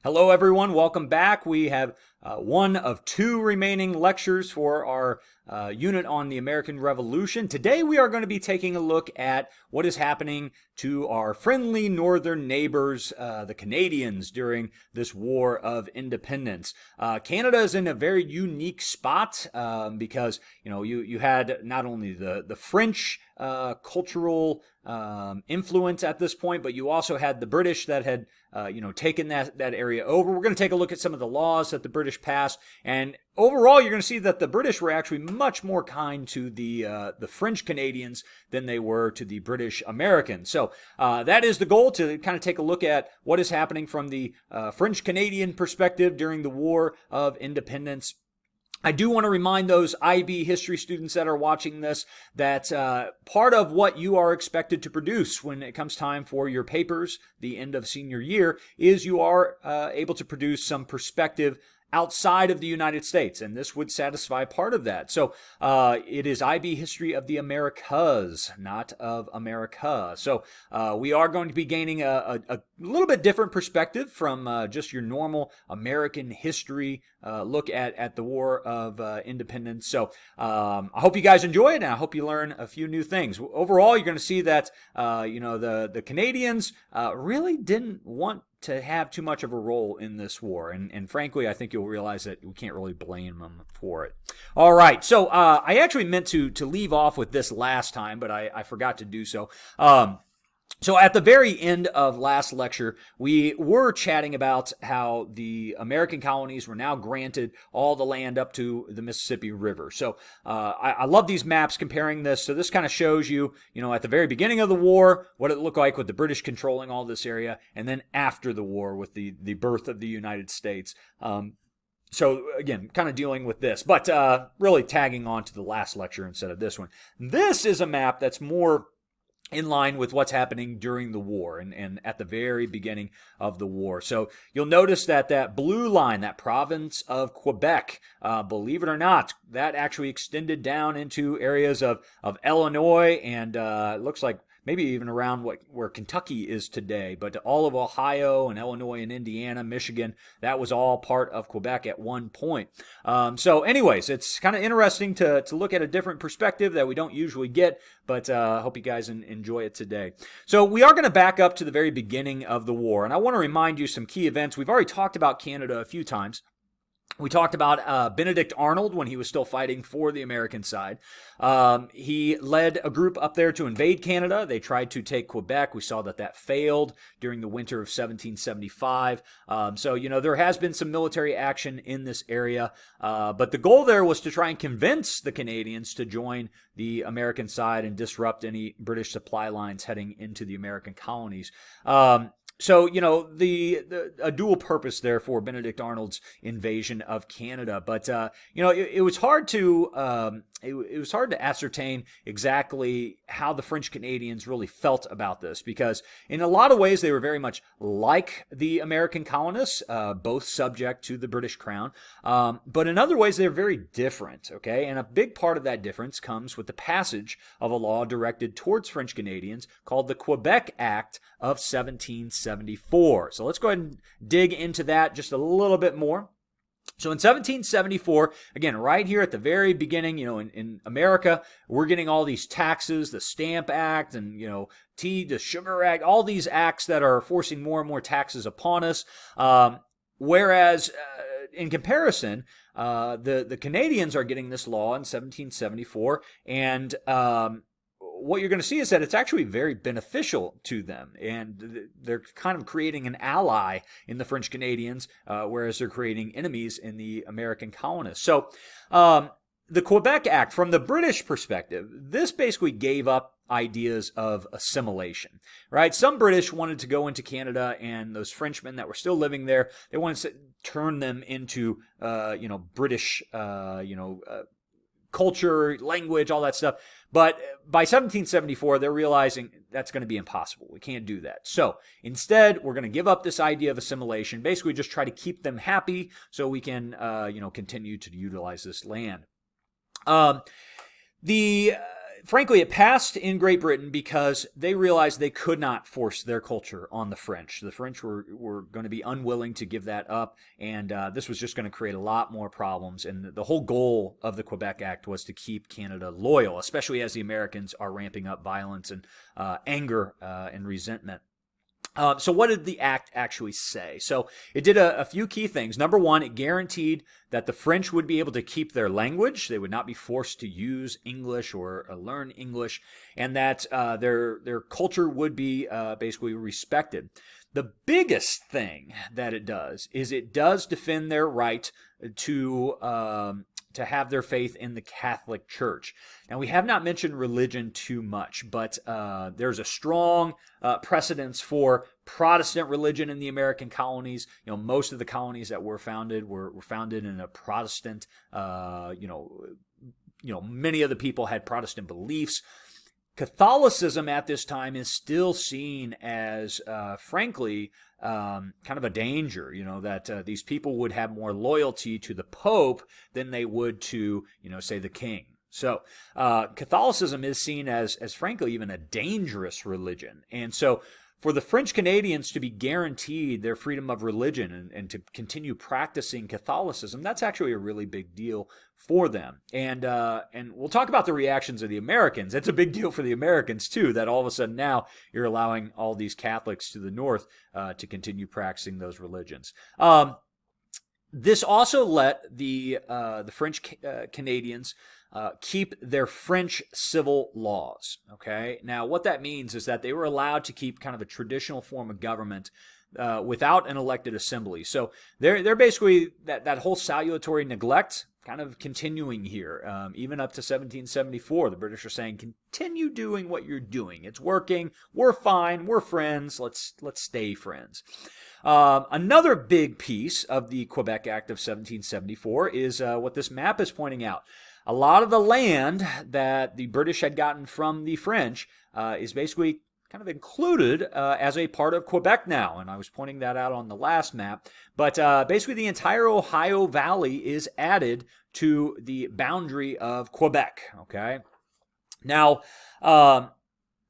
Hello, everyone. Welcome back. We have one of two remaining lectures for our unit on the American Revolution. Today, we are going to be taking a look at what is happening to our friendly northern neighbors, the Canadians, during this War of Independence. Canada is in a very unique spot because you had not only the French cultural influence at this point, but you also had the British that had taken that area over. We're going to take a look at some of the laws that the British passed, and overall, you're going to see that the British were actually much more kind to the French Canadians than they were to the British Americans. So that is the goal, to kind of take a look at what is happening from the French Canadian perspective during the War of Independence. I do want to remind those IB history students that are watching this that part of what you are expected to produce when it comes time for your papers, the end of senior year, is you are able to produce some perspective outside of the United States, and this would satisfy part of that. So it is IB history of the Americas, not of America. So we are going to be gaining a little bit different perspective from just your normal American history look at the War of Independence. So I hope you guys enjoy it, and I hope you learn a few new things. Overall, you're going to see that the Canadians really didn't want to have too much of a role in this war. And frankly, I think you'll realize that we can't really blame them for it. All right, so I actually meant to leave off with this last time, but I forgot to do so. So at the very end of last lecture, we were chatting about how the American colonies were now granted all the land up to the Mississippi River. So I love these maps comparing this. So this kind of shows you, at the very beginning of the war, what it looked like with the British controlling all this area, and then after the war with the birth of the United States. So again, kind of dealing with this, but really tagging on to the last lecture instead of this one. This is a map that's more in line with what's happening during the war and at the very beginning of the war. So you'll notice that blue line, that province of Quebec, believe it or not, that actually extended down into areas of Illinois, and it looks like maybe even around where Kentucky is today, but all of Ohio and Illinois and Indiana, Michigan, that was all part of Quebec at one point. So anyways, it's kind of interesting to look at a different perspective that we don't usually get, but I hope you guys enjoy it today. So we are going to back up to the very beginning of the war, and I want to remind you some key events. We've already talked about Canada a few times. We talked about Benedict Arnold when he was still fighting for the American side. He led a group up there to invade Canada. They tried to take Quebec. We saw that failed during the winter of 1775. So there has been some military action in this area. But the goal there was to try and convince the Canadians to join the American side and disrupt any British supply lines heading into the American colonies. So, a dual purpose there for Benedict Arnold's invasion of Canada. But, it was hard to it was hard to ascertain exactly how the French Canadians really felt about this, because in a lot of ways they were very much like the American colonists, both subject to the British crown. But in other ways they're very different, okay? And a big part of that difference comes with the passage of a law directed towards French Canadians called the Quebec Act of 1774. So let's go ahead and dig into that just a little bit more. So in 1774, again, right here at the very beginning, in America, we're getting all these taxes, the Stamp Act and, the Sugar Act, all these acts that are forcing more and more taxes upon us. Whereas in comparison, the Canadians are getting this law in 1774, and what you're going to see is that it's actually very beneficial to them, and they're kind of creating an ally in the French Canadians, whereas they're creating enemies in the American colonists. So the Quebec Act, from the British perspective, this basically gave up ideas of assimilation, right? Some British wanted to go into Canada, and those Frenchmen that were still living there, they wanted to turn them into, British, culture, language, all that stuff. But by 1774, they're realizing that's going to be impossible. We can't do that. So instead, we're going to give up this idea of assimilation, basically just try to keep them happy so we can, continue to utilize this land. The frankly, it passed in Great Britain because they realized they could not force their culture on the French. The French were going to be unwilling to give that up, and this was just going to create a lot more problems. And the whole goal of the Quebec Act was to keep Canada loyal, especially as the Americans are ramping up violence and anger and resentment. So what did the act actually say? So it did a few key things. Number one, it guaranteed that the French would be able to keep their language. They would not be forced to use English or learn English, and that their culture would be basically respected. The biggest thing that it does is it does defend their right to have their faith in the Catholic Church. Now, we have not mentioned religion too much, but there's a strong precedence for Protestant religion in the American colonies. Most of the colonies that were founded were founded in a Protestant, many of the people had Protestant beliefs. Catholicism at this time is still seen as, frankly, kind of a danger, that these people would have more loyalty to the Pope than they would to, say, the king. So Catholicism is seen as frankly, even a dangerous religion. And so for the French Canadians to be guaranteed their freedom of religion and to continue practicing Catholicism, that's actually a really big deal for them. And we'll talk about the reactions of the Americans. It's a big deal for the Americans, too, that all of a sudden now you're allowing all these Catholics to the north to continue practicing those religions. This also let the French Canadians keep their French civil laws. Okay, now what that means is that they were allowed to keep kind of a traditional form of government without an elected assembly. So they're basically that whole salutary neglect kind of continuing here, even up to 1774. The British are saying, continue doing what you're doing. It's working. We're fine. We're friends. Let's stay friends. Another big piece of the Quebec Act of 1774 is what this map is pointing out. A lot of the land that the British had gotten from the French is basically kind of included as a part of Quebec now, and I was pointing that out on the last map. But basically the entire Ohio Valley is added to the boundary of Quebec, okay? Now,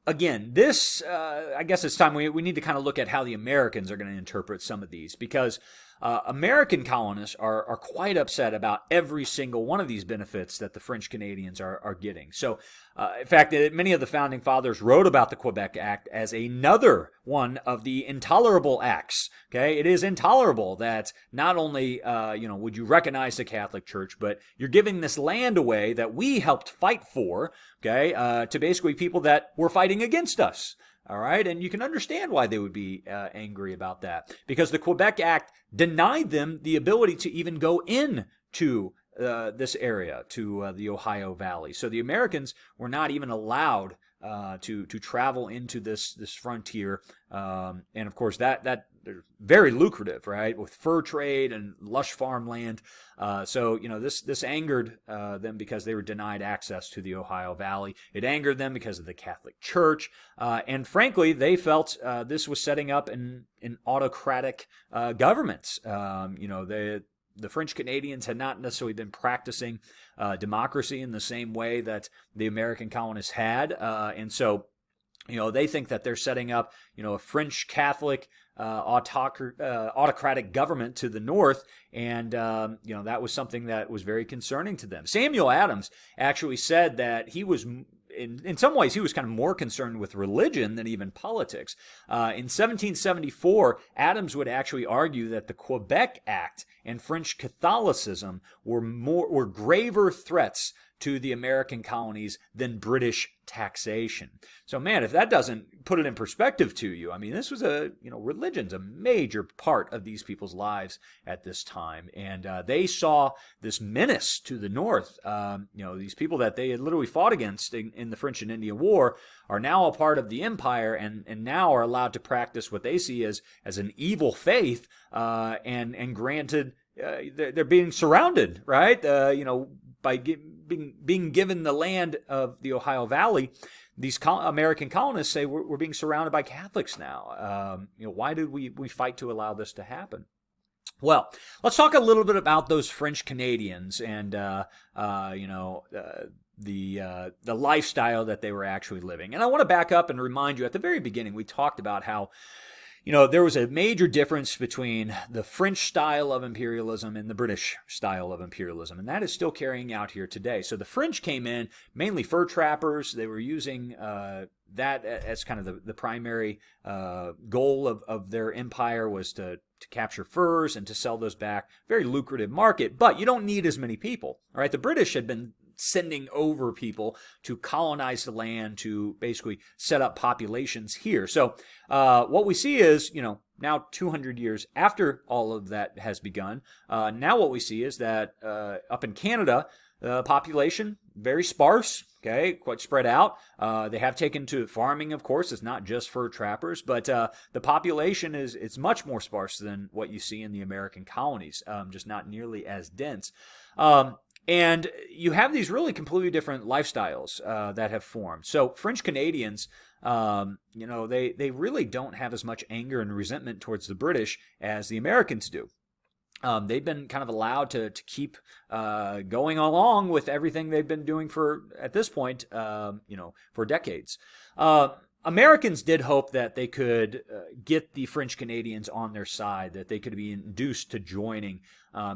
again, this, I guess it's time we need to kind of look at how the Americans are going to interpret some of these, because American colonists are quite upset about every single one of these benefits that the French Canadians are getting. So, in fact, many of the founding fathers wrote about the Quebec Act as another one of the intolerable acts. Okay, it is intolerable that not only would you recognize the Catholic Church, but you're giving this land away that we helped fight for. Okay, to basically people that were fighting against us. All right, and you can understand why they would be angry about that, because the Quebec Act denied them the ability to even go into this area, to the Ohio Valley. So the Americans were not even allowed to travel into this frontier, and of course that they're very lucrative, right, with fur trade and lush farmland. So this angered them because they were denied access to the Ohio Valley. It angered them because of the Catholic Church, and frankly, they felt this was setting up an autocratic government. The French Canadians had not necessarily been practicing democracy in the same way that the American colonists had, and so they think that they're setting up a French Catholic autocratic government to the north, and that was something that was very concerning to them. Samuel Adams actually said that he was, in some ways, he was kind of more concerned with religion than even politics. In 1774, Adams would actually argue that the Quebec Act and French Catholicism were graver threats to the American colonies than British taxation. So, man, if that doesn't put it in perspective to you, I mean, this was religion's a major part of these people's lives at this time, and they saw this menace to the north. These people that they had literally fought against in the French and Indian War are now a part of the empire, and now are allowed to practice what they see as an evil faith, and granted, they're being surrounded, right? By being given the land of the Ohio Valley, these American colonists say we're being surrounded by Catholics now. Why did we fight to allow this to happen? Well, let's talk a little bit about those French Canadians and the lifestyle that they were actually living. And I want to back up and remind you, at the very beginning, we talked about how, there was a major difference between the French style of imperialism and the British style of imperialism, and that is still carrying out here today. So the French came in, mainly fur trappers. They were using that as kind of the primary goal of their empire, was to capture furs and to sell those back. Very lucrative market, but you don't need as many people, right? The British had been sending over people to colonize the land, to basically set up populations here. So what we see is, now 200 years after all of that has begun, now what we see is that up in Canada, the population, very sparse, okay, quite spread out. They have taken to farming, of course. It's not just fur trappers, but the population it's much more sparse than what you see in the American colonies, just not nearly as dense. And you have these really completely different lifestyles that have formed. So French Canadians, they really don't have as much anger and resentment towards the British as the Americans do. They've been kind of allowed to keep going along with everything they've been doing at this point, for decades. Americans did hope that they could get the French Canadians on their side, that they could be induced to joining,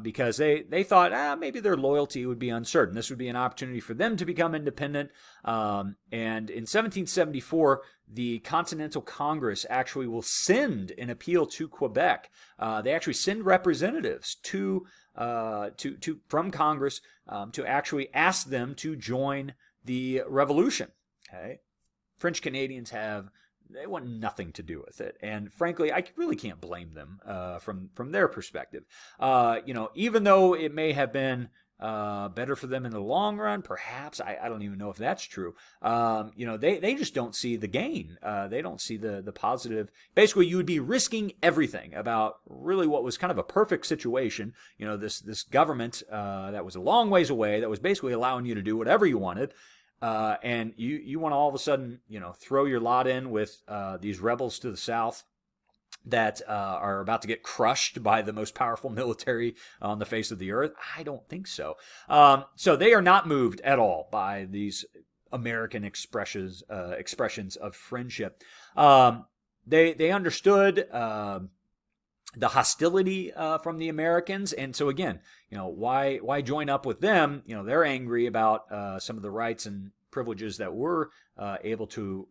because they thought maybe their loyalty would be uncertain. This would be an opportunity for them to become independent. And in 1774, the Continental Congress actually will send an appeal to Quebec. They actually send representatives from Congress to actually ask them to join the revolution. Okay. French Canadians they want nothing to do with it, and frankly, I really can't blame them from their perspective. Even though it may have been better for them in the long run, perhaps, I don't even know if that's true. They just don't see the gain. They don't see the positive. Basically, you would be risking everything about really what was kind of a perfect situation. This government that was a long ways away, that was basically allowing you to do whatever you wanted. And you want to all of a sudden, throw your lot in with these rebels to the south that are about to get crushed by the most powerful military on the face of the earth? I don't think so. So they are not moved at all by these American expressions of friendship. They understood the hostility from the Americans, and so again, why join up with them? They're angry about some of the rights and privileges that we're able to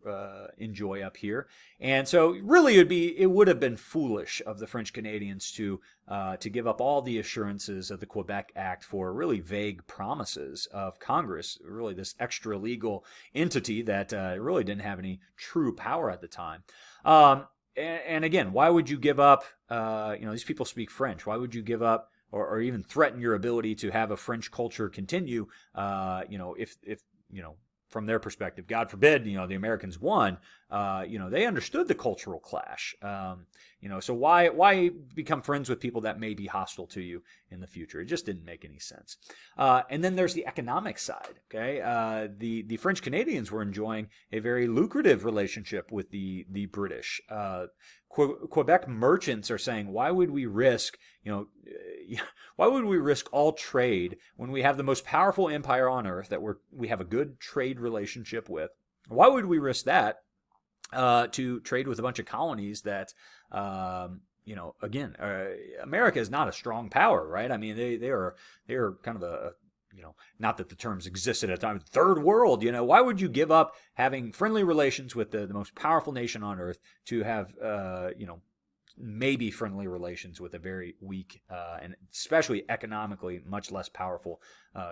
enjoy up here, and so really it would have been foolish of the French Canadians to give up all the assurances of the Quebec Act for really vague promises of Congress, really this extra legal entity that really didn't have any true power at the time. And again, why would you give up? These people speak French. Why would you give up or even threaten your ability to have a French culture continue? If from their perspective, God forbid, the Americans won. They understood the cultural clash. So why become friends with people that may be hostile to you in the future? It just didn't make any sense. And then there's the economic side. Okay, the French Canadians were enjoying a very lucrative relationship with the British. Quebec merchants are saying, why would we risk, why would we risk all trade when we have the most powerful empire on earth that we have a good trade relationship with? Why would we risk that to trade with a bunch of colonies that, America is not a strong power, right? I mean, they are kind of not that the terms existed at the time, third world. Why would you give up having friendly relations with the most powerful nation on earth to have, maybe friendly relations with a very weak and especially economically much less powerful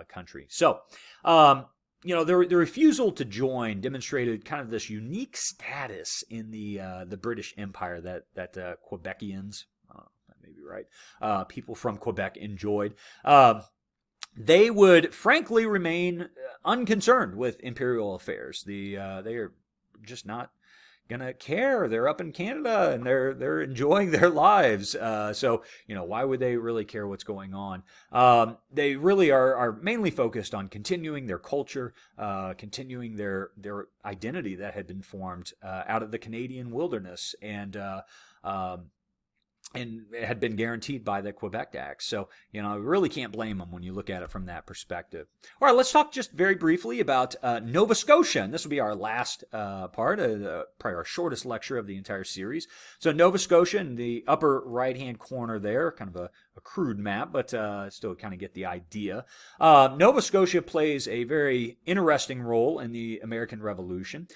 country? So, the refusal to join demonstrated kind of this unique status in the British Empire that Quebecians, that may be right, people from Quebec enjoyed. They would frankly remain unconcerned with imperial affairs. They are just not gonna care. They're up in Canada and they're enjoying their lives. So why would they really care what's going on? They really are mainly focused on continuing their culture, continuing their identity that had been formed out of the Canadian wilderness, and and it had been guaranteed by the Quebec Act. So, you know, I really can't blame them when you look at it from that perspective. All right, let's talk just very briefly about Nova Scotia. And this will be our last part, probably our shortest lecture of the entire series. So Nova Scotia in the upper right-hand corner there, kind of a crude map, but still kind of get the idea. Nova Scotia plays a very interesting role in the American Revolution.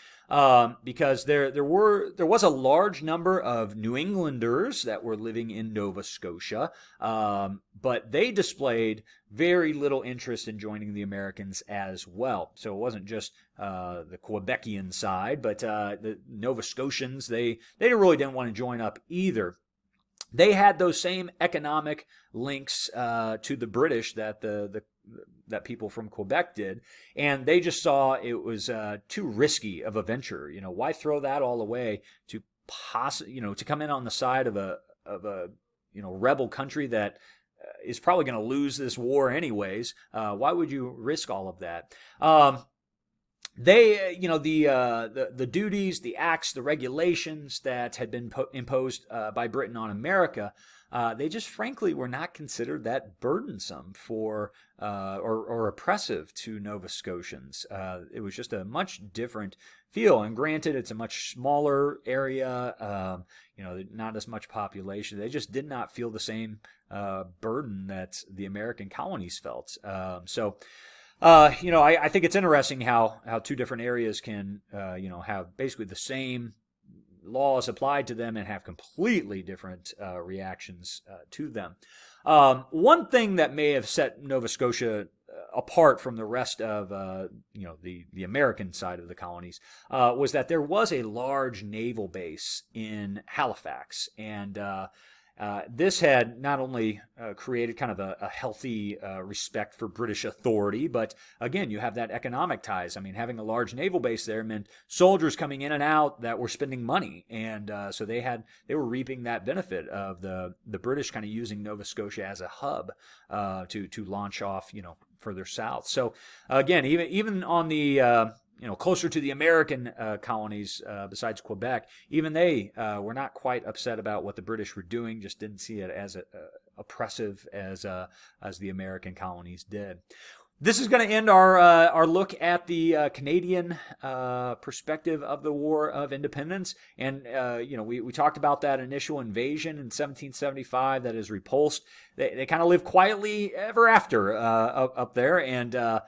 Because there was a large number of New Englanders that were living in Nova Scotia, but they displayed very little interest in joining the Americans as well. So it wasn't just the Quebecian side, but the Nova Scotians, they really didn't want to join up either. They had those same economic links to the British that that people from Quebec did, and they just saw it was too risky of a venture. You know, why throw that all away to to come in on the side of a rebel country that is probably going to lose this war anyways? Why would you risk all of that? They, the duties, the acts, the regulations that had been imposed by Britain on America, they just frankly were not considered that burdensome for or oppressive to Nova Scotians. It was just a much different feel. And granted, it's a much smaller area, not as much population. They just did not feel the same burden that the American colonies felt. I think it's interesting how two different areas can, have basically the same laws applied to them and have completely different reactions to them. One thing that may have set Nova Scotia apart from the rest of, the American side of the colonies was that there was a large naval base in Halifax, and this had not only created kind of a healthy respect for British authority, but again, you have that economic ties. I mean, having a large naval base there meant soldiers coming in and out that were spending money, and so they were reaping that benefit of the British kind of using Nova Scotia as a hub to launch off, further south. So again, even on the closer to the American colonies besides Quebec, even they were not quite upset about what the British were doing, just didn't see it as oppressive as the American colonies did. This is going to end our look at the Canadian perspective of the War of Independence. And, we talked about that initial invasion in 1775 that is repulsed. They kind of live quietly ever after up there and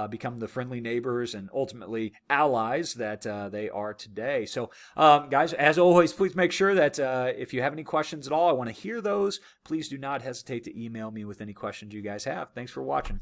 become the friendly neighbors and ultimately allies that they are today. So, guys, as always, please make sure that if you have any questions at all, I want to hear those. Please do not hesitate to email me with any questions you guys have. Thanks for watching.